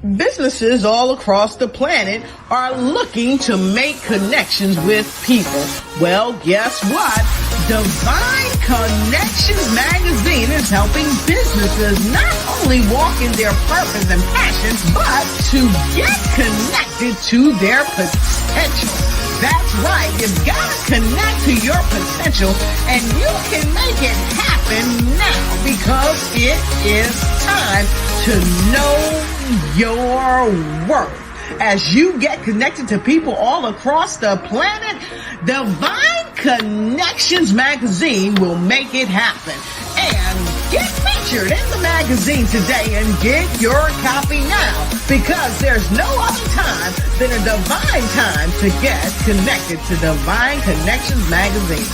Businesses all across the planet are looking to make connections with people. Well, guess what? Divine Connections magazine is helping businesses not only walk in their purpose and passions, but to get connected to their potential. That's right. You've got to connect to your potential, and you can make it happen now because it is time to know your worth. As you get connected to people all across the planet, Divine Connections magazine will make it happen. And get featured in the magazine today and get your copy now, because there's no other time than a divine time to get connected to Divine Connections magazine.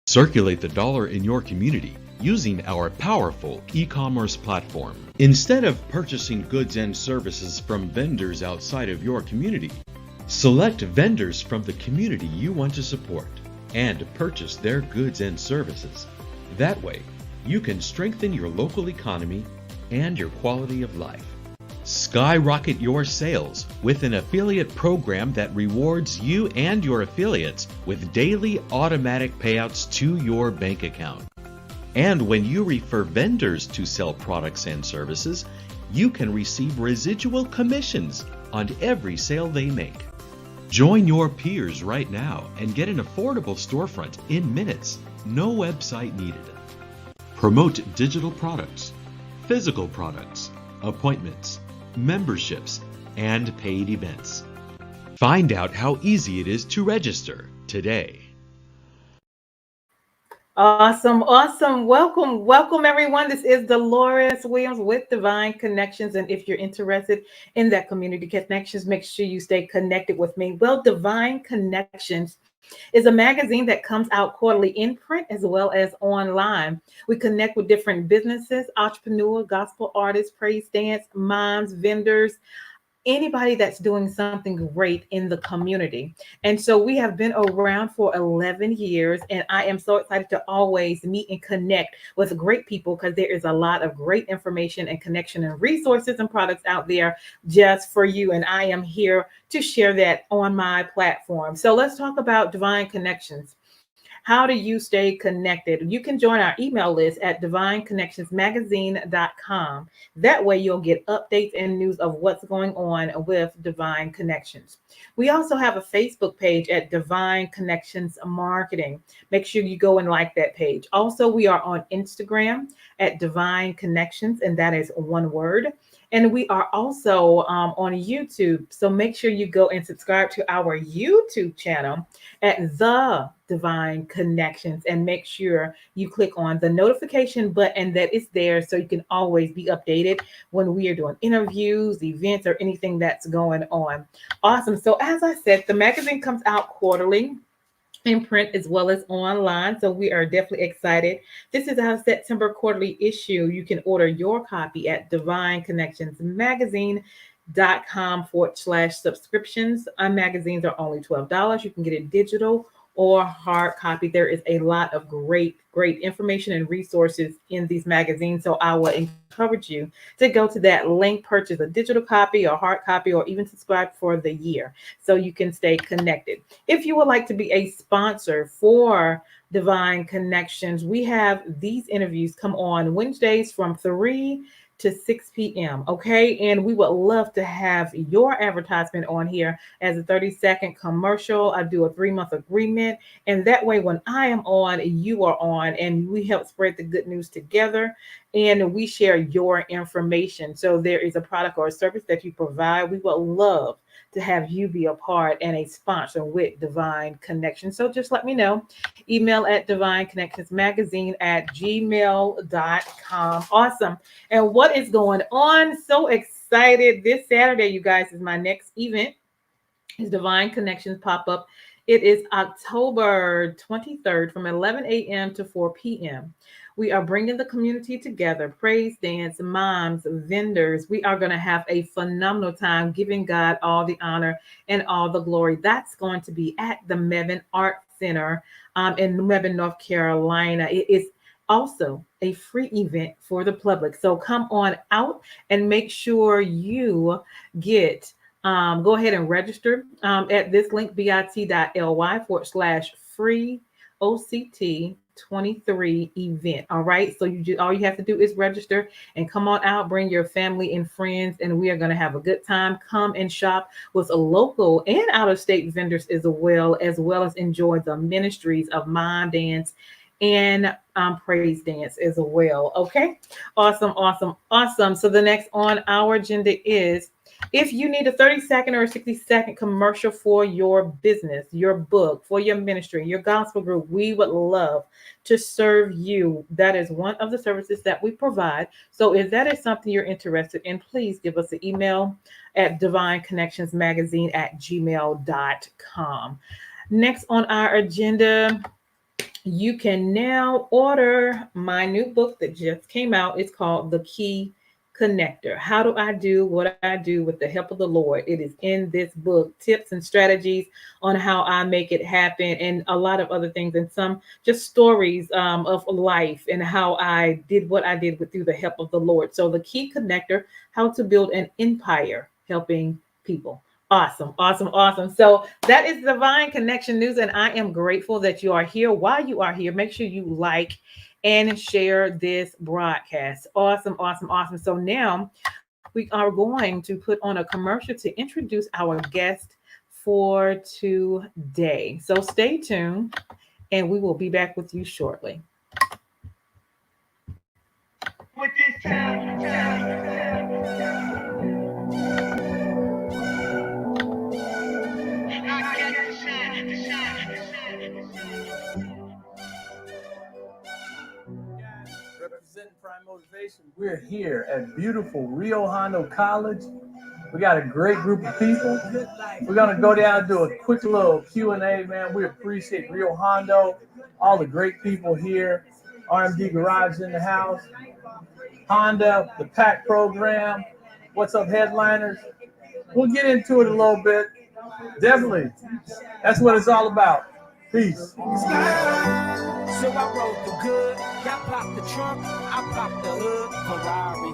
Circulate the dollar in your community using our powerful e-commerce platform. Instead of purchasing goods and services from vendors outside of your community, select vendors from the community you want to support and purchase their goods and services. That way, you can strengthen your local economy and your quality of life. Skyrocket your sales with an affiliate program that rewards you and your affiliates with daily automatic payouts to your bank account. And when you refer vendors to sell products and services, you can receive residual commissions on every sale they make. Join your peers right now and get an affordable storefront in minutes. No website needed. Promote digital products, physical products, appointments, memberships, and paid events. Find out how easy it is to register today. Awesome. Welcome everyone. This is Dolores Williams with Divine Connections. And if you're interested in that community connections, make sure you stay connected with me. Well, Divine Connections is a magazine that comes out quarterly in print as well as online. We connect with different businesses, entrepreneurs, gospel artists, praise dance, moms, vendors, anybody that's doing something great in the community. And so we have been around for 11 years, and I am so excited to always meet and connect with great people, because there is a lot of great information and connection and resources and products out there just for you. And I am here to share that on my platform. So let's talk about Divine Connections. How do you stay connected? You can join our email list at divineconnectionsmagazine.com. That way you'll get updates and news of what's going on with Divine Connections. We also have a Facebook page at Divine Connections Marketing. Make sure you go and like that page. Also, we are on Instagram at Divine Connections, and that is one word. And we are also on YouTube. So make sure you go and subscribe to our YouTube channel at The Divine Connections, and make sure you click on the notification button that is there so you can always be updated when we are doing interviews, events, or anything that's going on. Awesome. So as I said, the magazine comes out quarterly in print as well as online. So we are definitely excited. This is our September quarterly issue. You can order your copy at divineconnectionsmagazine.com/subscriptions. Our magazines are only $12. You can get it digital or hard copy. There is a lot of great information and resources in these magazines. So I will encourage you to go to that link, purchase a digital copy or hard copy, or even subscribe for the year so you can stay connected. If you would like to be a sponsor for Divine Connections, we have these interviews come on Wednesdays from 3 to 6 p.m. Okay. And we would love to have your advertisement on here as a 30-second commercial. I do a 3-month agreement. And that way, when I am on, you are on, and we help spread the good news together, and we share your information. So there is a product or a service that you provide. We would love to have you be a part and a sponsor with Divine Connections. So just let me know. Email at divineconnectionsmagazine@gmail.com. Awesome. And what is going on? So excited. This Saturday, you guys, is my next event. It's Divine Connections Pop-Up. It is October 23rd from 11 a.m. to 4 p.m. We are bringing the community together, praise dance, moms, vendors. We are going to have a phenomenal time giving God all the honor and all the glory. That's going to be at the Mebane Art Center in Lebanon, North Carolina. It is also a free event for the public. So come on out and make sure you get go ahead and register at this link bit.ly/free OCT 23 event. All right. So all you have to do is register and come on out, bring your family and friends, and we are going to have a good time. Come and shop with a local and out of state vendors as well as enjoy the ministries of mime dance and praise dance as well. Okay. Awesome. Awesome. Awesome. So the next on our agenda is if you need a 30-second or a 60-second commercial for your business, your book, for your ministry, your gospel group, we would love to serve you. That is one of the services that we provide. So if that is something you're interested in, please give us an email at divineconnectionsmagazine@gmail.com. Next on our agenda, you can now order my new book that just came out. It's called The Key Connector. How do I do what I do with the help of the Lord? It is in this book, tips and strategies on how I make it happen, and a lot of other things, and some just stories of life and how I did what I did through the help of the Lord. So The Key Connector, how to build an empire helping people. Awesome, awesome, awesome. So that is Divine Connection News, and I am grateful that you are here. While you are here, make sure you like and share this broadcast. Awesome, awesome, awesome. So now we are going to put on a commercial to introduce our guest for today. So stay tuned, and we will be back with you shortly. With this Representing Prime Motivation, we're here at beautiful Rio Hondo College. We got a great group of people. We're going to go down and do a quick little Q&A, man. We appreciate Rio Hondo, all the great people here. RMD Garage in the house. Honda, the PAC program. What's up, headliners? We'll get into it a little bit. Definitely. That's what it's all about. Peace. So I wrote the good, y'all pop the trunk, I pop the hood, Ferrari.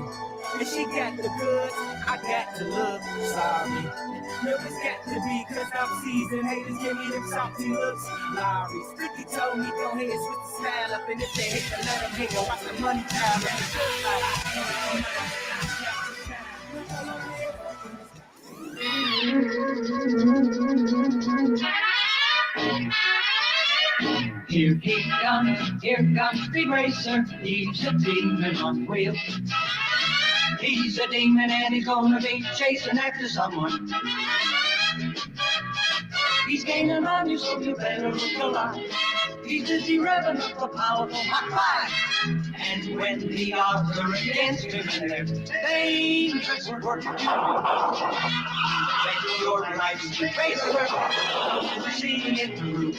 If she got the goods, I got to look sorry. No, it's got to be, cause I'm seasoned. Haters give me them salty looks. Larry, Sticky told me, go ahead, switch the style up. And if they hate to let them hate, go watch the money pile. Here comes Speed Racer. He's a demon on wheels. He's a demon and he's gonna be chasing after someone. He's gaining on you, so you better look alive. He's busy revving up a powerful hot fire. And when the odds are against him and they're dangerous working, make your life Speed Racer, seeing it through.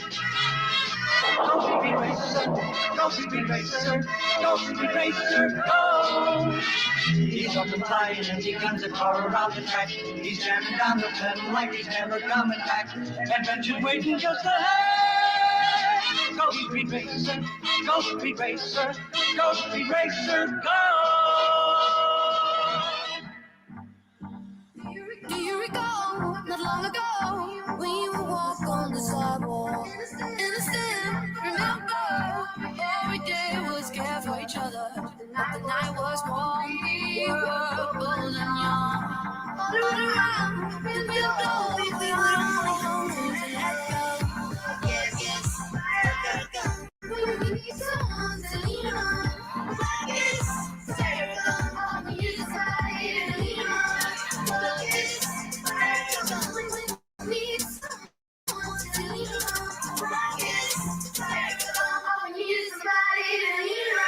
Go Speed Racer, go Speed Racer, go Speed Racer, go! He's up and flying and he guns a car around the track. He's jamming down the pedal like he's never coming back. Adventure's waiting just ahead. Go Speed Racer, go Speed Racer, go Speed Racer, go! Do you recall not long ago when you would walk on the sidewalk? Innocent, remember, every day was care for each other. But the night was warm, we were bold and young. All around, and we don't know if we would only hold to let go. Yes, yes, let go. We need someone to lean on. Yes, let go. We need somebody to lean on. Yes, let go. We need someone to lean on. Yes, let go. We need somebody to lean on.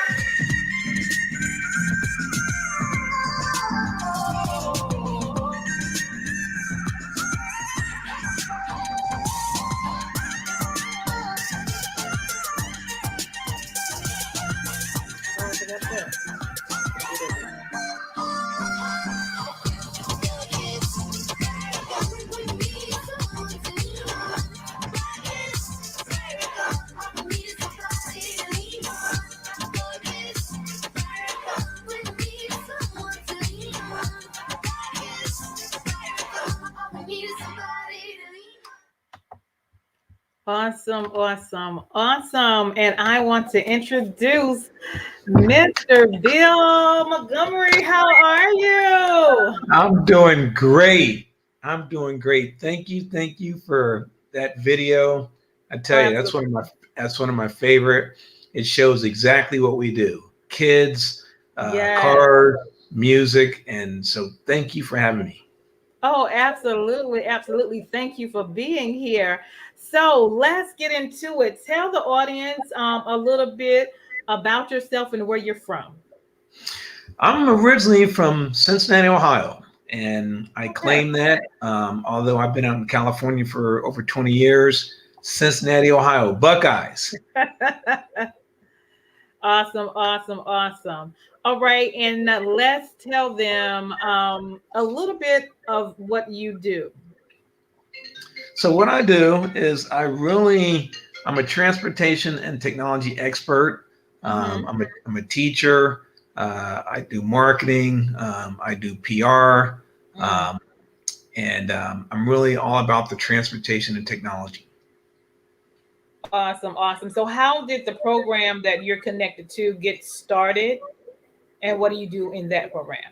Awesome, awesome, awesome. And I want to introduce Mr. Bill Montgomery. How are you? I'm doing great. I'm doing great. Thank you for that video. I Oh, tell you, absolutely. that's one of my favorite. It shows exactly what we do. Kids, Yes. cars, music, and so thank you for having me. Oh, absolutely, absolutely. Thank you for being here. So let's get into it. Tell the audience a little bit about yourself and where you're from. I'm originally from Cincinnati, Ohio, and I Okay. claim that. Although I've been out in California for over 20 years, Cincinnati, Ohio, Buckeyes. Awesome, awesome, awesome. All right, and let's tell them a little bit of what you do. So what I do is I'm a transportation and technology expert. Mm-hmm. I'm a teacher. I do marketing. I do PR, Mm. um, and I'm really all about the transportation and technology. Awesome, awesome. So, how did the program that you're connected to get started, and what do you do in that program?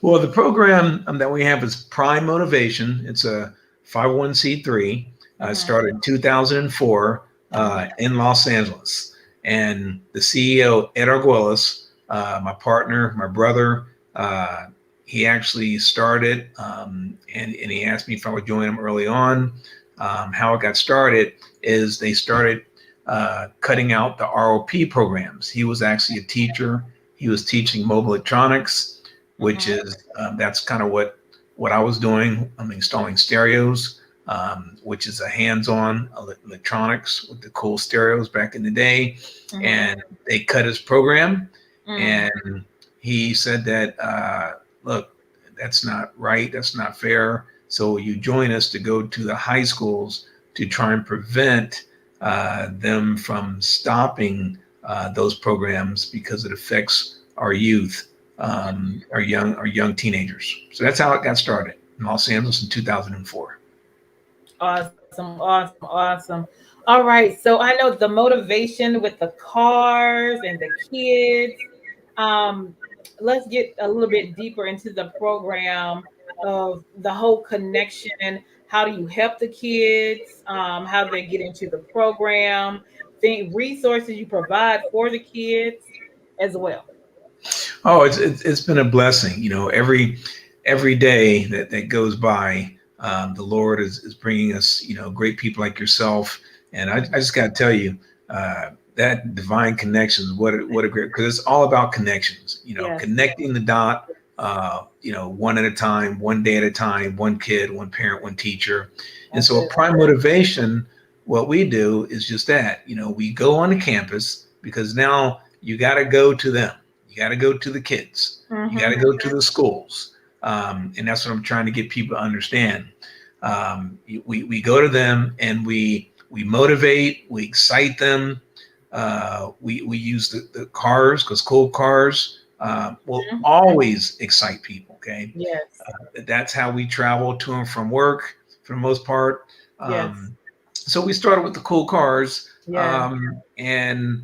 Well, the program that we have is Prime Motivation. It's a 501c3. It Mm-hmm. started in 2004 Mm-hmm. in Los Angeles. And the CEO, Ed Arguelles, my partner, my brother, he actually started and he asked me if I would join him early on. How it got started is they started cutting out the ROP programs. He was actually a teacher. He was teaching mobile electronics, which Mm-hmm. is that's kind of what I was doing. I'm installing stereos, which is a hands-on electronics with the cool stereos back in the day. Mm-hmm. And they cut his program, Mm. and he said that look, that's not right. That's not fair. So you join us to go to the high schools to try and prevent them from stopping those programs because it affects our youth, our young teenagers. So that's how it got started in Los Angeles in 2004. Awesome, awesome, awesome. All right, so I know the motivation with the cars and the kids. Um, let's get a little bit deeper into the program of the whole connection. How do you help the kids? How do they get into the program? The resources you provide for the kids as well. Oh, it's been a blessing. You know, every day that goes by, the Lord is bringing us, great people like yourself. And I just got to tell you, that divine connections, what a great, because it's all about connections. Yes. Connecting the dot. One at a time, one day at a time, one kid, one parent, one teacher. And That's so, a it. prime motivation, what we do is just that. We go on the campus because now you got to go to them. You got to go to the kids. You got Mm-hmm. to go to the schools. And that's what I'm trying to get people to understand. We go to them and we motivate, we excite them. We use the cars because cool cars will Mm-hmm. always excite people. Okay, Yes. that's how we travel to and from work for the most part. Yes. So we started with the cool cars, Yes. and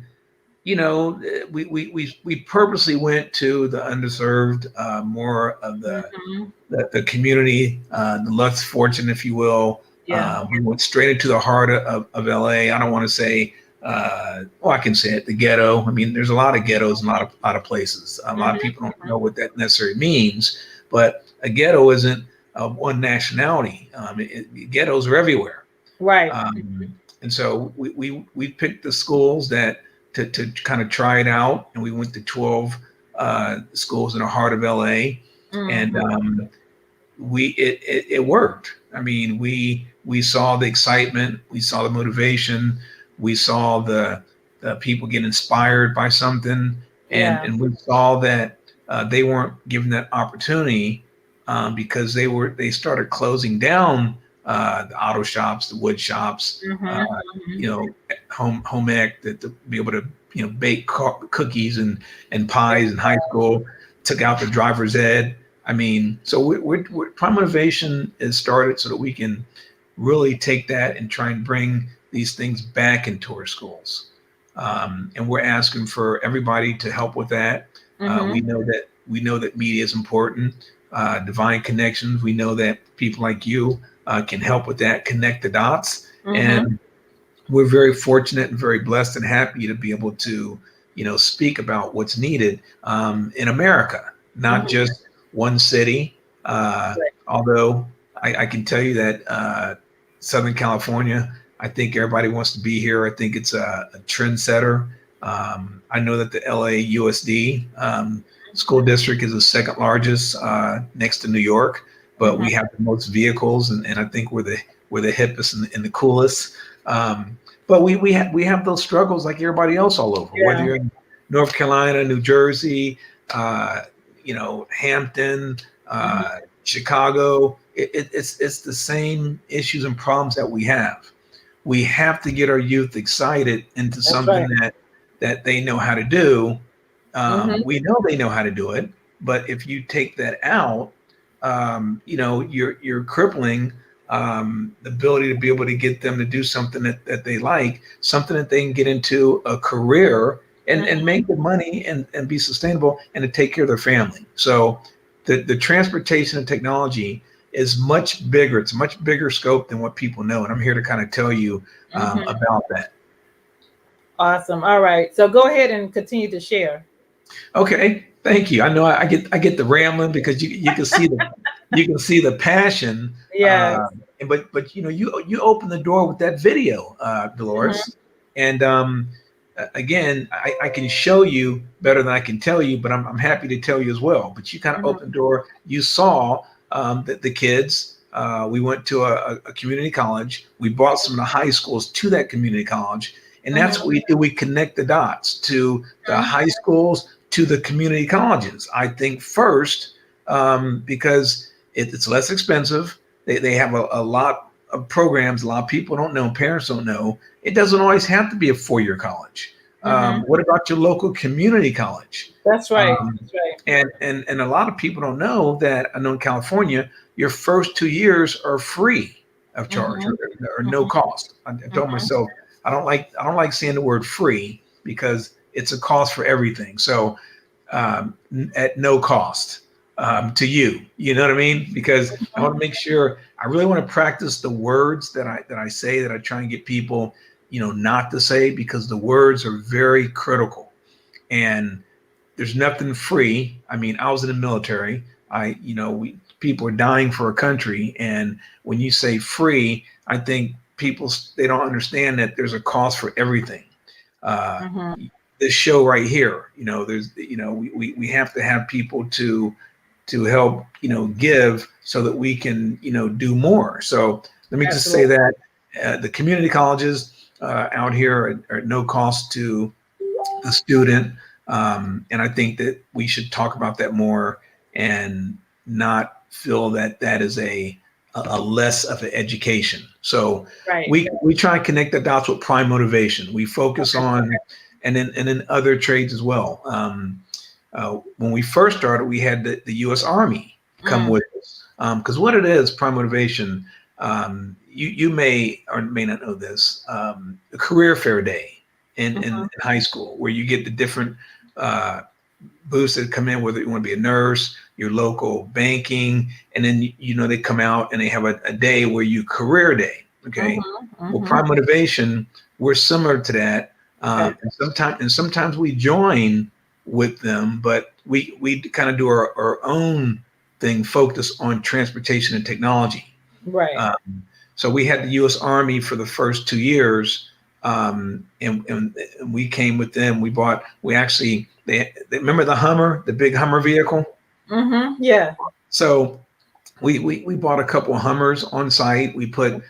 we purposely went to the underserved, more of Mm-hmm. the community, the less fortunate, if you will. Yeah. We went straight into the heart of LA. I don't want to say, well, I can say it, the ghetto. I mean, there's a lot of ghettos in a lot of places. A lot of Mm-hmm. people don't know what that necessarily means, but a ghetto isn't one nationality. Ghettos are everywhere. Right. And so we picked the schools that to kind of try it out, and we went to 12 schools in the heart of LA, and Mm-hmm. it worked. I mean, we saw the excitement, we saw the motivation, we saw the people get inspired by something, and Yeah. and we saw that they weren't given that opportunity because they started closing down the auto shops, the wood shops, Mm-hmm. you know, home ec that to be able to bake cookies and pies in high school, took out the driver's ed. I mean, so Prime Motivation is started so that we can really take that and try and bring these things back into our schools. And we're asking for everybody to help with that. We know that media is important. Divine Connections. We know that people like you can help with that, connect the dots, and we're very fortunate and very blessed and happy to be able to, speak about what's needed in America, not just one city. Although I can tell you that Southern California, I think everybody wants to be here. I think it's a trendsetter. I know that the LAUSD school district is the second largest next to New York, but we have the most vehicles, and I think we're the hippest and the coolest. But we have those struggles like everybody else all over. Whether you're in North Carolina, New Jersey, Hampton, Chicago, it's the same issues and problems that we have. We have to get our youth excited into something that they know how to do. We know they know how to do it, but if you take that out, you're crippling the ability to be able to get them to do something that they like, something that they can get into a career and make the money and be sustainable and to take care of their family. So the transportation and technology is much bigger. It's a much bigger scope than what people know. And I'm here to kind of tell you about that. Awesome. All right. So go ahead and continue to share. Okay. Thank you. I know I get the rambling because you can see the passion. Yeah. But you open the door with that video, Dolores. And again, I can show you better than I can tell you, but I'm happy to tell you as well. But you kind of opened the door. You saw the kids. We went to a community college. We brought some of the high schools to that community college. And that's what we do. We connect the dots to the high schools, to the community colleges. I think first, because it's less expensive. They have a lot of programs. A lot of people don't know, parents don't know. It doesn't always have to be a 4-year college. What about your local community college? That's right. That's right. And a lot of people don't know that. I know in California, your first 2 years are free of charge or no cost. I told myself I don't like saying the word free because it's a cost for everything. So at no cost to you know what I mean? Because I want to make sure, I really want to practice the words that I say, that I try and get people, not to say, because the words are very critical and there's nothing free. I mean, I was in the military. People are dying for a country. And when you say free, I think people, they don't understand that there's a cost for everything. This show right here, there's, we have to have people to help, give so that we can, do more. So let me just say that the community colleges out here are at no cost to the student. And I think that we should talk about that more and not feel that that is a less of an education. So we try and connect the dots with prime motivation. We focus on, and then other trades as well. When we first started, we had the U.S. Army come with us. Because what it is, prime motivation, you may or may not know this, a career fair day in high school, where you get the different booths that come in, whether you want to be a nurse, your local banking, and then they come out and they have a day where you career day. Okay. Well, prime motivation, we're similar to that. And sometimes we join with them, but we kind of do our own thing, focus on transportation and technology. Right. So we had the U.S. Army for the first 2 years, and we came with them. They remember the Hummer, the big Hummer vehicle. Yeah. So we bought a couple of Hummers on site. We put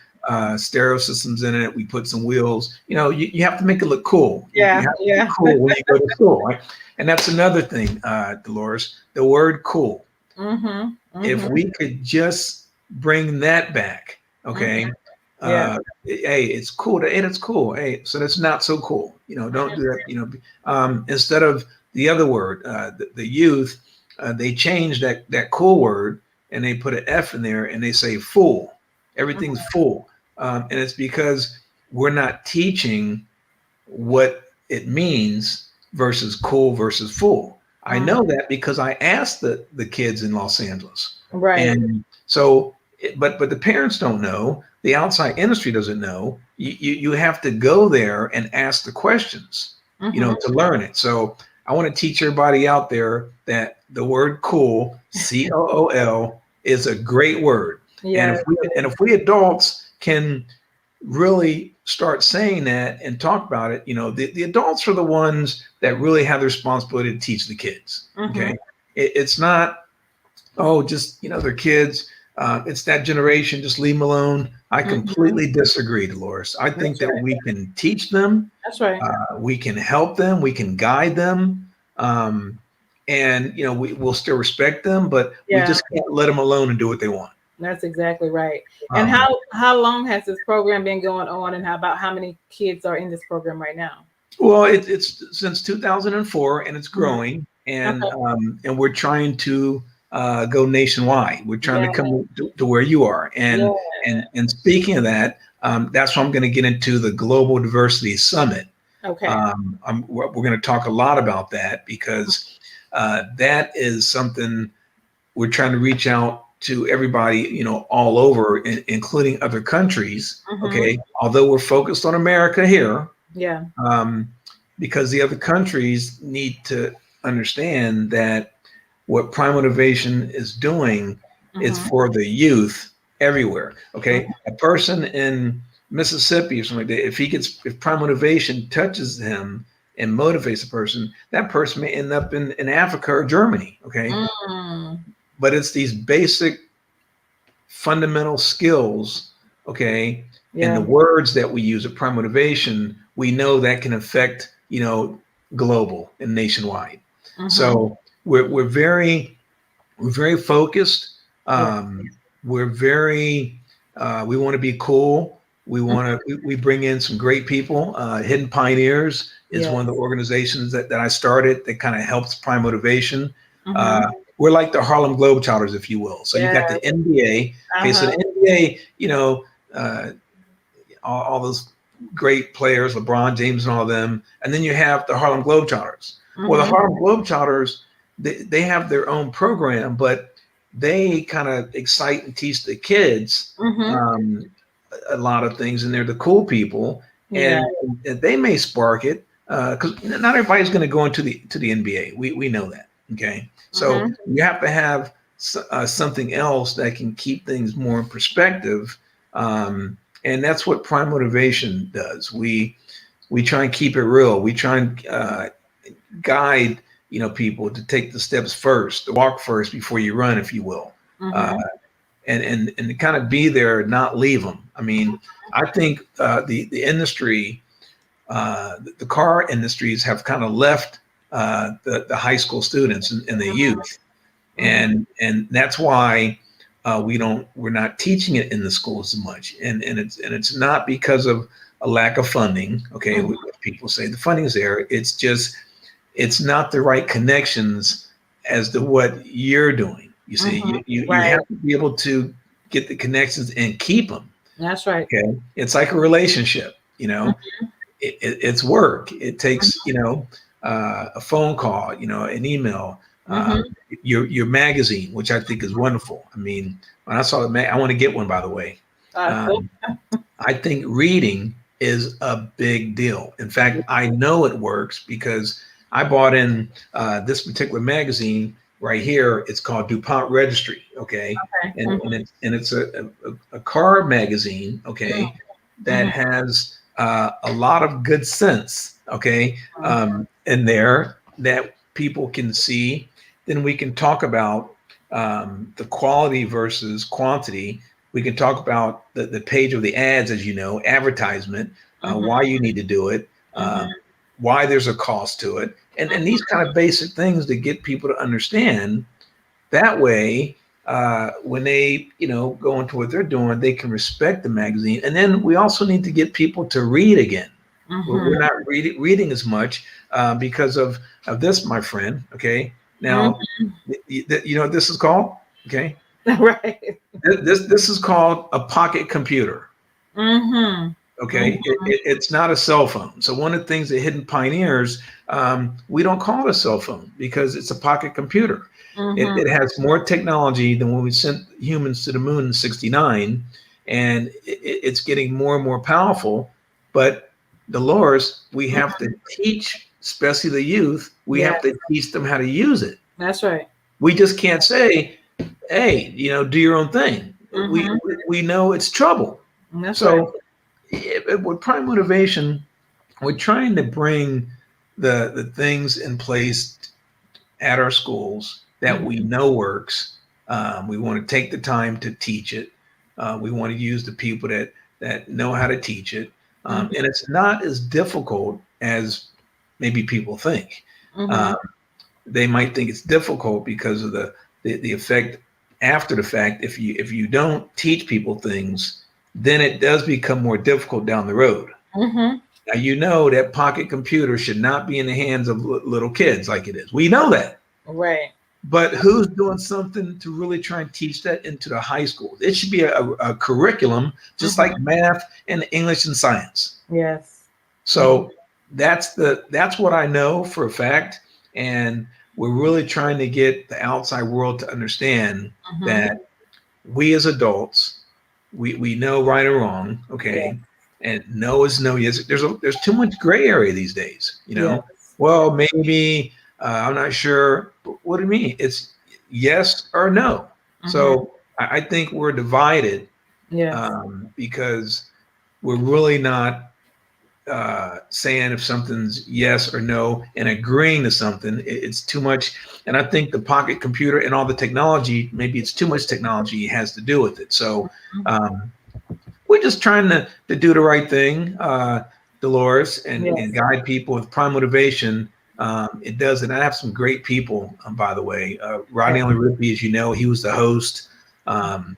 stereo systems in it. We put some wheels. You have to make it look cool. Yeah. You have to look cool when you go to school, right? And that's another thing, Dolores. The word cool. If we could just bring that back, okay. Hey, it's cool. It's cool. Hey, so that's not so cool. Don't do that. Instead of the other word, the youth, they changed that cool word and they put an F in there and they say fool. Everything's full. And it's because we're not teaching what it means versus cool versus fool. I know that because I asked the kids in Los Angeles. Right. And so, but the parents don't know. The outside industry doesn't know. You have to go there and ask the questions, to learn it. So I want to teach everybody out there that the word cool, COOL, is a great word. Yeah. And if we adults can really start saying that and talk about it, the adults are the ones that really have the responsibility to teach the kids. Okay. It's not, oh, just, they're kids. It's that generation, just leave them alone. I completely disagree, Dolores. I think that we can teach them. That's right. We can help them. We can guide them. And, we'll still respect them, but we just can't let them alone and do what they want. That's exactly right. And how long has this program been going on, and how many kids are in this program right now? Well, it's since 2004, and it's growing, and and we're trying to go nationwide. We're trying to come to where you are, and speaking of that, that's why I'm going to get into the Global Diversity Summit. Okay. We're going to talk a lot about that because that is something we're trying to reach out to everybody, all over, including other countries. Okay. Although we're focused on America here. Yeah. Because the other countries need to understand that what Prime Motivation is doing is for the youth everywhere. Okay. A person in Mississippi or something like that, if Prime Motivation touches him and motivates a person, that person may end up in Africa or Germany. Okay. But it's these basic fundamental skills, okay, and the words that we use at Prime Motivation, we know that can affect, global and nationwide. So we're very focused. We're very we want to be cool. We bring in some great people. Hidden Pioneers is one of the organizations that I started that kind of helps Prime Motivation. We're like the Harlem Globetrotters, if you will. So you got the NBA. Okay, so the NBA, all those great players, LeBron James and all of them. And then you have the Harlem Globetrotters. Well, the Harlem Globetrotters, they have their own program, but they kind of excite and teach the kids a lot of things, and they're the cool people. And they may spark it because not everybody's going to go into the NBA. We know that. Okay. So you have to have something else that can keep things more in perspective. And that's what Prime Motivation does. We try and keep it real. We try and guide, people to take the steps first, to walk first before you run, if you will. And to kind of be there, not leave them. I mean, I think the industry, the car industries have kind of left the high school students and the youth, and that's why we're not teaching it in the schools as much, and it's not because of a lack of funding. Okay, people say the funding is there. It's just it's not the right connections as to what you're doing. You see, you have to be able to get the connections and keep them. That's right. Okay, it's like a relationship. It's work. It takes a phone call, an email, your magazine, which I think is wonderful. I mean, when I saw the I want to get one, by the way. I think reading is a big deal. In fact, I know it works because I bought in this particular magazine right here. It's called DuPont Registry. Okay. And it's a car magazine. Okay. That has a lot of good sense. Okay. In there that people can see. Then we can talk about the quality versus quantity. We can talk about the page of the ads, as you know, advertisement, why you need to do it, why there's a cost to it, and these kind of basic things to get people to understand. That way, when they go into what they're doing, they can respect the magazine. And then we also need to get people to read again. We're not reading as much because of this, my friend. Okay, now you know what this is called? Okay, right. This is called a pocket computer. Okay, it's not a cell phone. So one of the things that Hidden Pioneers, we don't call it a cell phone because it's a pocket computer. It has more technology than when we sent humans to the moon in '69, and it's getting more and more powerful. But Dolores, we have to teach, especially the youth, we have to teach them how to use it. That's right. We just can't say, "Hey, do your own thing." We know it's trouble. That's So. right. With Prime Motivation, we're trying to bring the things in place at our schools that we know works. We want to take the time to teach it. We want to use the people that know how to teach it. And it's not as difficult as maybe people think. They might think it's difficult because of the effect after the fact. If you don't teach people things, then it does become more difficult down the road. Now, that pocket computer should not be in the hands of little kids like it is. We know that. Right. But who's doing something to really try and teach that into the high schools? It should be a curriculum, just like math and English and science. Yes. So that's what I know for a fact. And we're really trying to get the outside world to understand that we as adults, we know right or wrong, okay, and no is no. Yes, there's too much gray area these days. Well, maybe I'm not sure. But what do you mean? It's yes or no. So I think we're divided, because we're really not saying if something's yes or no and agreeing to something. It's too much. And I think the pocket computer and all the technology, maybe it's too much technology has to do with it. So we're just trying to do the right thing, Dolores, and guide people with Prime Motivation. It does. And I have some great people, by the way. Rodney Rippey, as you know, he was the host. Tom,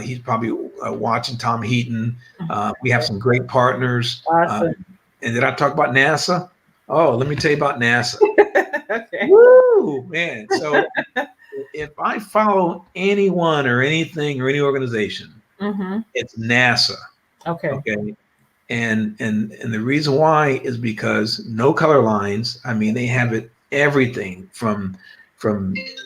he's probably watching, Tom Heaton. We have some great partners. Awesome. And did I talk about NASA? Oh, let me tell you about NASA. Okay. Woo, man. So if I follow anyone or anything or any organization, it's NASA. Okay. And the reason why is because no color lines. I mean, they have it everything from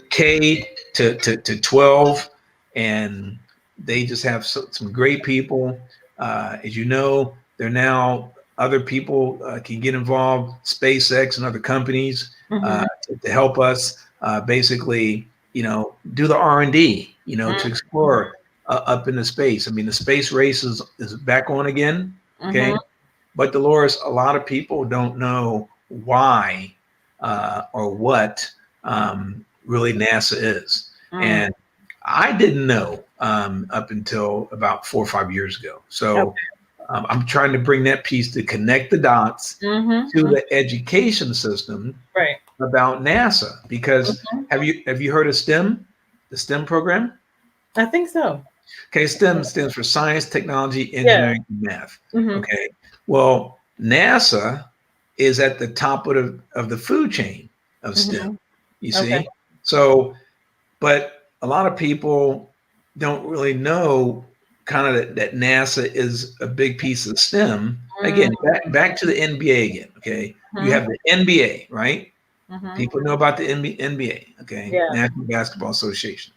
K to 12, and they just have some great people. As you know, they're now other people can get involved, SpaceX and other companies to help us basically, do the R&D, to explore up into space. I mean, the space race is back on again. Okay. But Dolores, a lot of don't know why or what really NASA is. And I didn't know up until about 4 or 5 years ago. So I'm trying to bring that piece to connect the dots to the education system about NASA. Because have you heard of STEM, the STEM program? I think so. Okay, STEM stands for science, technology, engineering, and math. Okay, well, NASA is at the top of the food chain of STEM. You see, so, but a lot of people don't really know kind of that NASA is a big piece of STEM. Again, back to the NBA again. Okay, you have the NBA, right? People know about the NBA. Okay, National Basketball Association,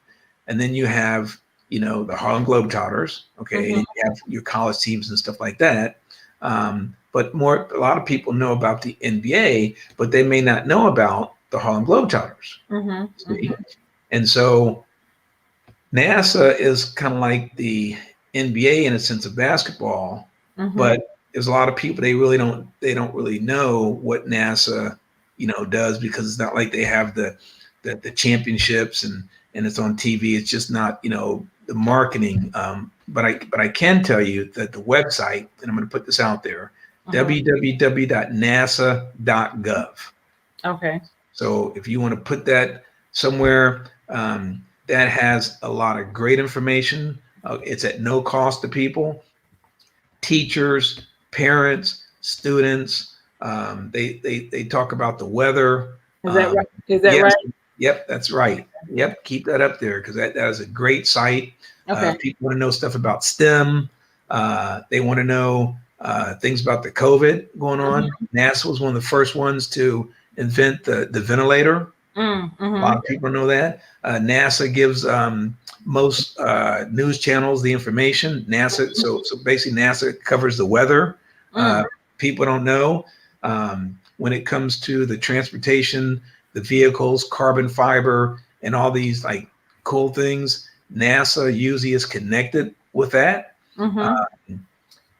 and then you have the Harlem Globetrotters. Okay, and you have your college teams and stuff like that. But a lot of people know about the NBA, but they may not know about the Harlem Globetrotters. And so NASA is kind of like the NBA in a sense of basketball, but there's a lot of people they don't really know what NASA does, because it's not like they have the championships and it's on TV. It's just not the marketing. But I can tell you that the website, and I'm going to put this out there, www.nasa.gov. Okay. So if you want to put that somewhere, that has a lot of great information. It's at no cost to people, teachers, parents, students. They talk about the weather. Is that right? Is that yes, right? Yep, that's right. Yep, keep that up there because that is a great site. Okay. People want to know stuff about STEM. They want to know things about the COVID going on. NASA was one of the first ones to invent the ventilator. A lot of people know that. NASA gives most news channels the information. NASA, so basically NASA covers the weather. People don't know when it comes to the transportation, the vehicles, carbon fiber, and all these like cool things. NASA usually is connected with that.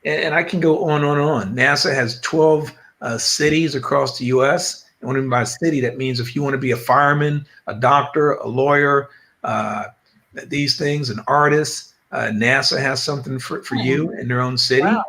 And I can go on and on. NASA has 12 cities across the U.S. And when I mean by city, that means if you want to be a fireman, a doctor, a lawyer, these things, an artist, NASA has something for you in their own city. Wow.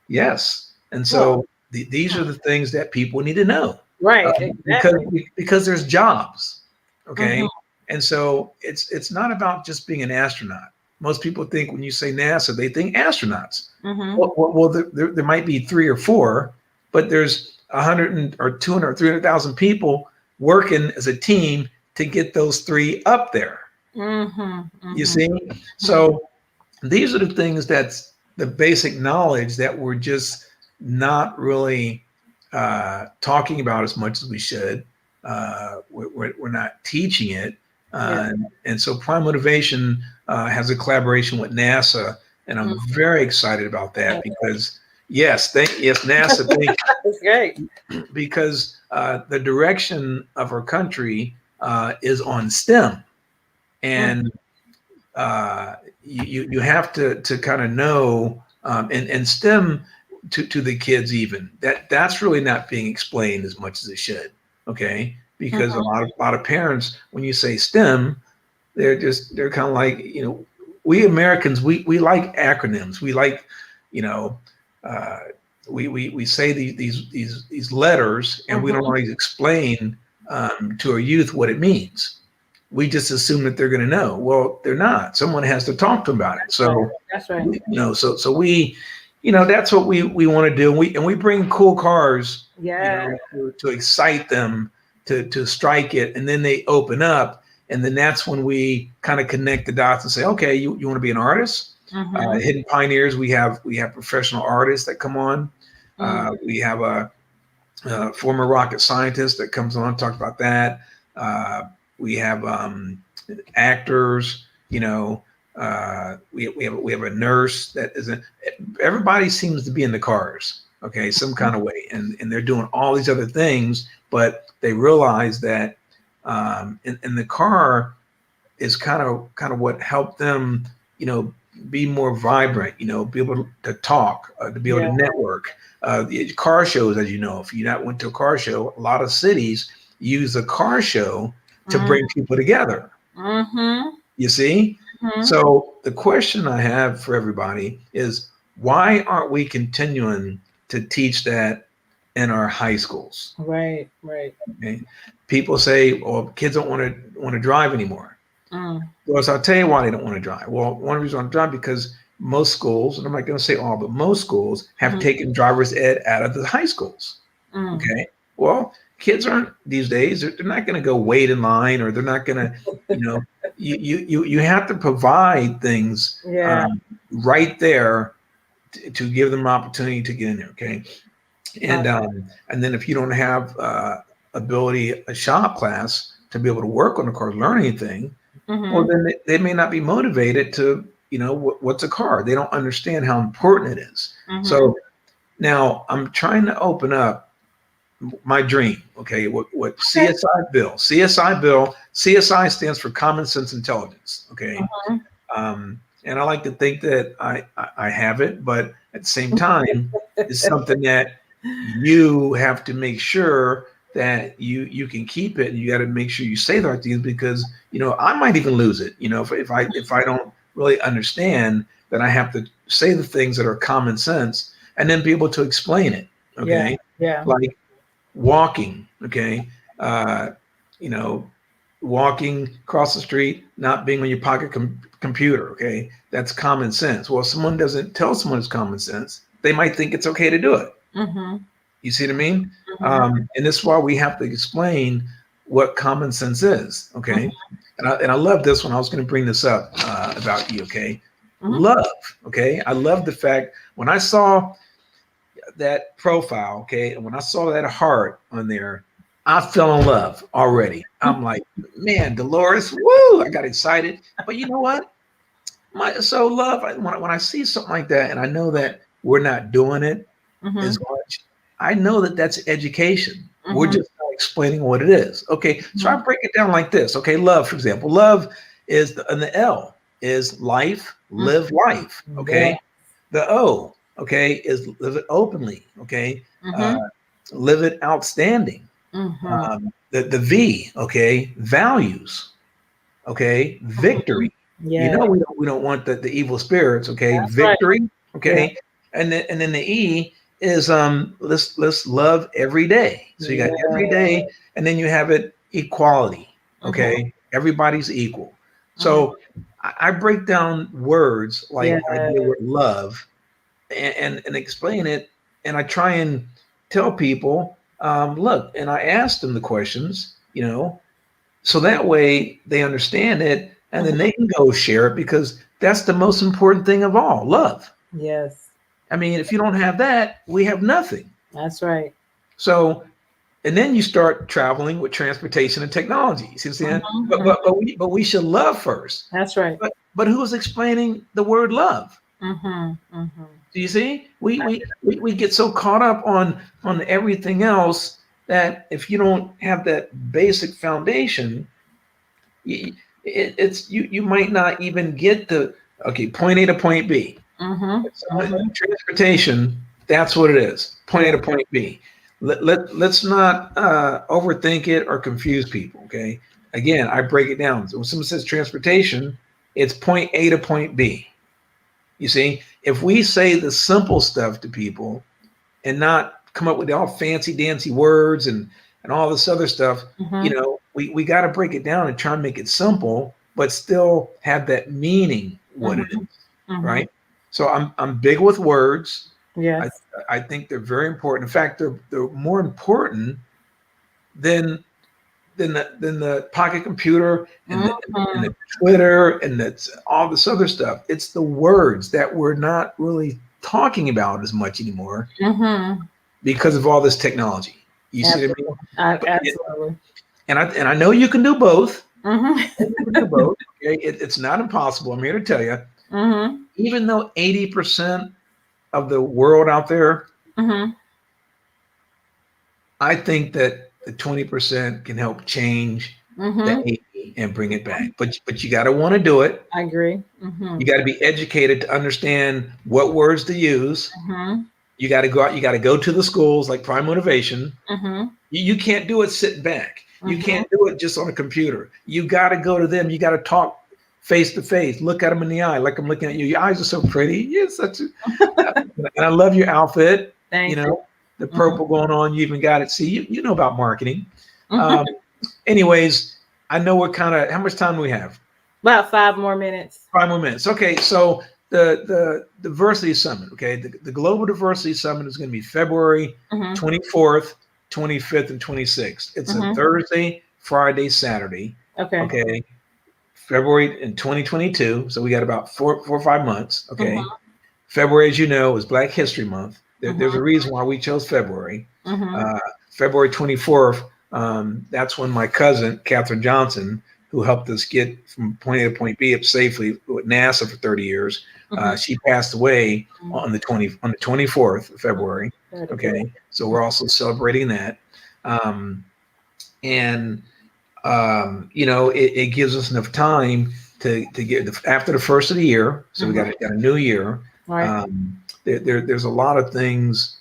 Yes. And so these are the things that people need to know. Right. Exactly. Because there's jobs. Okay. And so it's not about just being an astronaut. Most people think when you say NASA, they think astronauts. Well, there might be 3 or 4, but there's 100 or 200 or 300,000 people working as a team to get those 3 up there. You see? So these are the things that's the basic knowledge that we're just not really talking about as much as we should. We're not teaching it. And so Prime Motivation has a collaboration with NASA, and I'm very excited about that because NASA, That's great. because the direction of our country is on STEM, and you have to kind of know and STEM to the kids even that's really not being explained as much as it should. Okay, because a lot of parents, when you say STEM, they're kind of like, we Americans, we like acronyms. We like, we say these letters, and we don't always explain to our youth what it means. We just assume that they're going to know. Well, they're not. Someone has to talk to them about it. So that's right. So we, that's what we want to do. And we bring cool cars, to excite them to strike it, and then they open up, and then that's when we kind of connect the dots and say, okay, you want to be an artist? Hidden Pioneers, we have professional artists that come on. We have a former rocket scientist that comes on, talks about that. We have actors, we have a nurse that isn't. Everybody seems to be in the cars, okay, some kind of way, and they're doing all these other things, but they realize that in the car is kind of what helped them, be more vibrant, be able to talk, to be able to network. The car shows, as you know, if you not went to a car show, a lot of cities use a car show to bring people together. You see? So the question I have for everybody is, why aren't we continuing to teach that in our high schools? Right. Okay. People say, well, kids don't want to drive anymore. Well, so I'll tell you why they don't want to drive. Well, one reason I don't drive, because most schools, and I'm not going to say all, but most schools have taken driver's ed out of the high schools. Okay. Well, kids aren't these days. They're not going to go wait in line, or they're not going to, you have to provide things right there to give them an opportunity to get in there. Okay. And then if you don't have ability, a shop class to be able to work on the car, learn anything, well, then they may not be motivated to, what's a car? They don't understand how important it is. So now I'm trying to open up my dream. Okay. What CSI bill, CSI stands for Common Sense Intelligence. Okay. And I like to think that I have it, but at the same time, it's something that you have to make sure that you can keep it, and you got to make sure you say the right things, because I might even lose it. If I don't really understand, then I have to say the things that are common sense, and then be able to explain it. Okay, like walking. Okay, walking across the street, not being on your pocket computer. Okay, that's common sense. Well, if someone doesn't tell someone it's common sense, they might think it's okay to do it. You see what I mean? And this is why we have to explain what common sense is. Okay. And I love this one. I was going to bring this up about you. Okay. love. Okay. I love the fact when I saw that profile, okay, and when I saw that heart on there, I fell in love already. I'm like, man, Dolores, woo! I got excited. But you know what? So love. When I see something like that, and I know that we're not doing it as much, I know that that's education. We're just not explaining what it is. Okay, so I break it down like this. Okay, love, for example, love is and the L is life, live life. Okay, the O, okay, is live it openly. Okay, live it outstanding. The V, okay, values. Okay, victory. You Yeah, know we don't want the evil spirits. Okay, that's right. victory. Yeah. Okay, and then the E is let's love every day. So you got every Yeah. day, and then you have it equality. Mhm. Okay, everybody's equal. Mhm. So I break down words Yeah. like I did with love, and explain it, and I try and tell people, look, and I ask them the questions, so that way they understand it, and then they can go share it because that's the most important thing of all, love. Yes, I mean, if you don't have that, we have nothing. that's right. So, and then you start traveling with transportation and technology. You see what I'm saying? But Mhm. but but we but we should love first. That's right. But who's explaining the word love? Mhm. Mhm. Do you see? We get so caught up on everything else that if you don't have that basic foundation, you might not even get the point A to point B. Mhm. So Mhm. transportation, that's what it is. Point A Yeah. to point B. Let's not overthink it or confuse people. Okay. Again, I break it down. So when someone says transportation, it's point A to point B. You see, if we say the simple stuff to people and not come up with all fancy dancy words and all this other stuff, Mhm. we got to break it down and try and make it simple but still have that meaning what it is, Mhm. Mhm. right? So I'm big with words. i Yes. I think they're very important. In fact, they're more important than the pocket computer and Mhm. the Twitter and that's all this other stuff. It's the words that we're not really talking about as much anymore Mhm. because of all this technology. You see what I mean? Absolutely. But Absolutely. and I know you can do both. Mhm. You can do both. Okay, it's not impossible. I'm here to tell you. Mhm. Even though 80% of the world out there, Mhm. I think that the 20% can help change the Mhm. 80 and bring it back. But you got to want to do it. I agree. You Mhm. got to be educated to understand what words to use. Mhm. You got to go out. You got to go to the schools like Prime Motivation. Mhm. You can't do it sitting back. You Mhm. can't do it just on a computer. You got to go to them. You got to talk face to face. Look at them in the eye, like I'm looking at you. Your eyes are so pretty. You're such a, and I love your outfit. You Thank you. know, the Mhm. purple going on. You even got it. See, you know about marketing. Mhm. Um, anyways, I know what kind of how much time do we have? About 5 more minutes. 5 more minutes. Okay, so the diversity summit. Okay, the global diversity summit is going to be February Mhm. 24th, 25th, and 26th. It's a Mhm. Thursday, Friday, Saturday. Okay. Okay, February in 2022. So we got about four or 5 months. Okay, Mhm. February, as you know, is Black History Month. There's Mhm. a reason why we chose February. Mhm. Uh, February 24th, that's when my cousin, Katherine Johnson, who helped us get from point A to point B up safely with NASA for 30 years, Mhm. she passed away Mhm. on the 24th of February. Very good. Okay, so we're also celebrating that. Um, and it gives us enough time to get after the first of the year. So we Mhm. got a new year. Right. There's a lot of things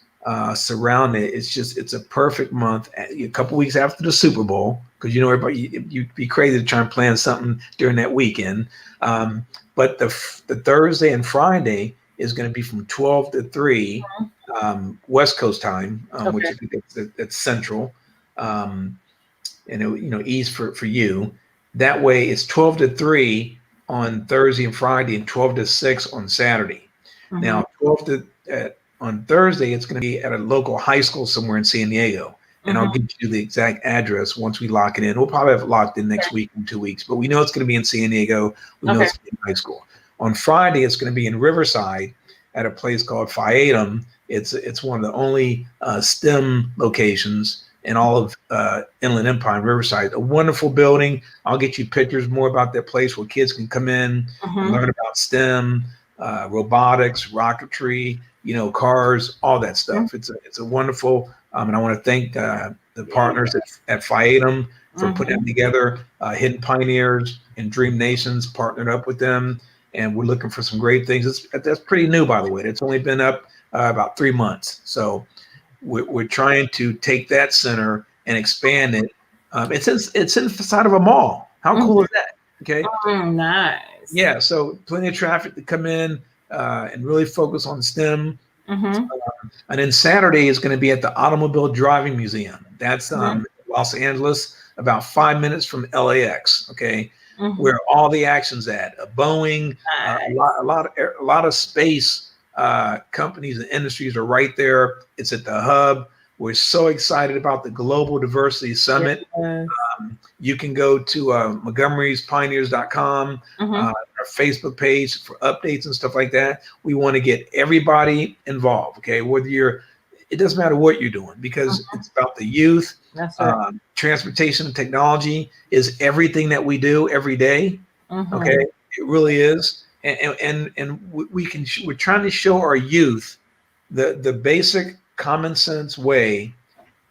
surrounding it. It's a perfect month. A couple weeks after the Super Bowl, because everybody you'd be crazy to try and plan something during that weekend. But the Thursday and Friday is going to be from 12 to 3 West Coast time, which Okay. is it's Central. Um, and ease for you. That way it's 12 to 3 on Thursday and Friday and 12 to 6 on Saturday. Mhm. Now 12 to on Thursday it's going to be at a local high school somewhere in San Diego. And I'll Mhm. give you the exact address once we lock it in. We'll probably have it locked in next Okay. week in 2 weeks, but we know it's going to be in San Diego. We know Okay. it's going to be in high school. On Friday, it's going to be in Riverside at a place called Phi Atom. It's one of the only STEM locations in all of Inland Empire and Riverside. A wonderful building. I'll get you pictures more about that place where kids can come in and learn about STEM, robotics, rocketry, cars, all that stuff. It's a wonderful, and I want to thank the partners at Phi Atom for putting that together. Hidden Pioneers and Dream Nations partnered up with them, and we're looking for some great things. That's pretty new, by the way. It's only been up about 3 months. So we're trying to take that center and expand it. It's inside of a mall. How cool is that? Okay. Nice. Yeah. So plenty of traffic to come in and really focus on STEM. And then Saturday is going to be at the Automobile Driving Museum. That's Los Angeles, about 5 minutes from LAX. Okay. Where all the action's at. A Boeing, a lot of space companies and industries are right there. It's at the hub. We're so excited about the Global Diversity Summit. You can go to Montgomery's Pioneers.com, our Facebook page for updates and stuff like that. We want to get everybody involved. Okay, it doesn't matter what you're doing, because it's about the youth. That's right. Transportation and technology is everything that we do every day. Okay, it really is. And we're trying to show our youth the basic common sense way,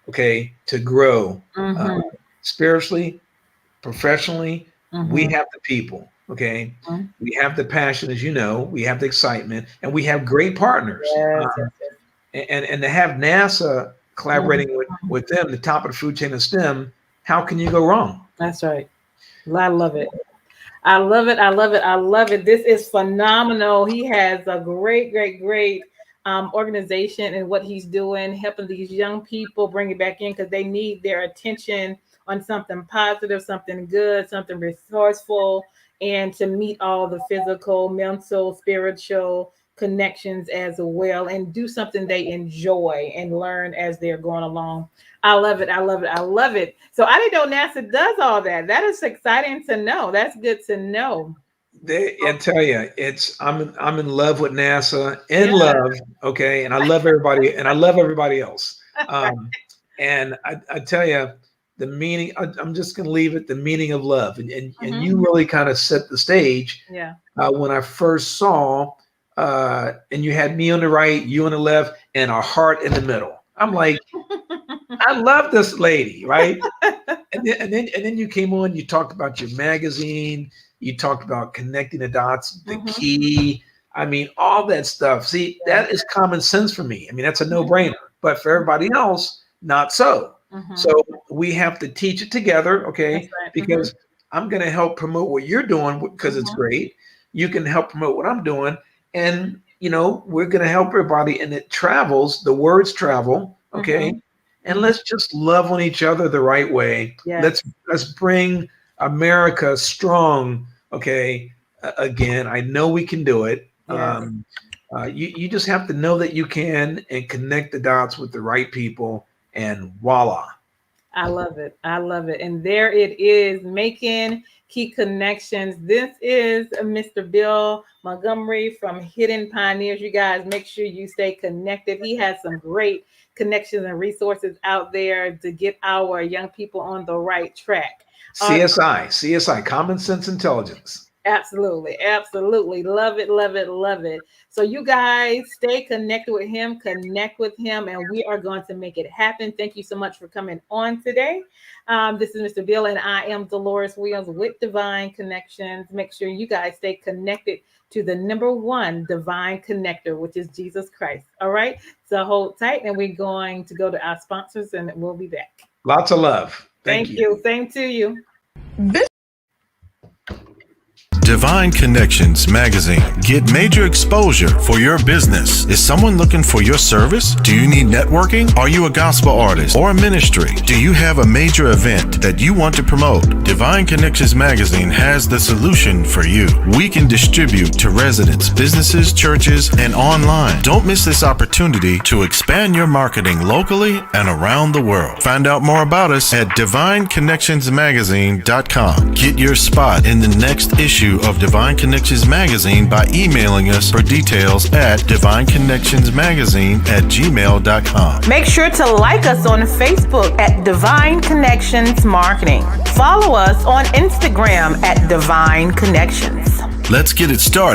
okay, to grow spiritually, professionally. We have the people, okay. We have the passion, as you know. We have the excitement, and we have great partners. And to have NASA collaborating with them, the top of the food chain of STEM, how can you go wrong? That's right. I love it. I love it. I love it. I love it. This is phenomenal. He has a great organization and what he's doing, helping these young people bring it back in, because they need their attention on something positive, something good, something resourceful, and to meet all the physical, mental, spiritual connections as well, and do something they enjoy and learn as they're going along. I love it. I love it. I love it. So I didn't know NASA does all that. That is exciting to know. That's good to know. I tell you, I'm in love with NASA, love. Okay. And I love everybody, and I love everybody else. And I tell you, the meaning, I'm just going to leave it, the meaning of love. And you really kind of set the stage. When I first saw, and you had me on the right, you on the left, and a heart in the middle. I'm like, I love this lady, right? and then you came on, you talked about your magazine, you talked about connecting the dots, the key. I mean, all that stuff. See, that is common sense for me. I mean, that's a no-brainer. But for everybody else, not so. So we have to teach it together, okay? Right. Because I'm going to help promote what you're doing because it's great. You can help promote what I'm doing. And, we're going to help everybody, and it travels. The words travel, okay? And let's just love on each other the right way. Let's bring America strong, okay? Again, I know we can do it. You just have to know that you can, and connect the dots with the right people, and voila. I love it. I love it. And there it is, making key connections. This is Mr. Bill Montgomery from Hidden Pioneers. You guys, make sure you stay connected. He has some great connections and resources out there to get our young people on the right track. CSI, Common Sense Intelligence. Absolutely. Absolutely. Love it. Love it. Love it. So you guys stay connected with him, connect with him, and we are going to make it happen. Thank you so much for coming on today. This is Mr. Bill, and I am Dolores Williams with Divine Connections. Make sure you guys stay connected to the number one divine connector, which is Jesus Christ. All right. So hold tight, and we're going to go to our sponsors, and we'll be back. Lots of love. Thank you. Same to you. Divine Connections Magazine. Get major exposure for your business. Is someone looking for your service? Do you need networking? Are you a gospel artist or a ministry? Do you have a major event that you want to promote? Divine Connections Magazine has the solution for you. We can distribute to residents, businesses, churches, and online. Don't miss this opportunity to expand your marketing locally and around the world. Find out more about us at divineconnectionsmagazine.com. Get your spot in the next issue issue of Divine Connections Magazine by emailing us for details at divineconnectionsmagazine@gmail.com. Make sure to like us on Facebook at Divine Connections Marketing. Follow us on Instagram at Divine Connections. Let's get it started.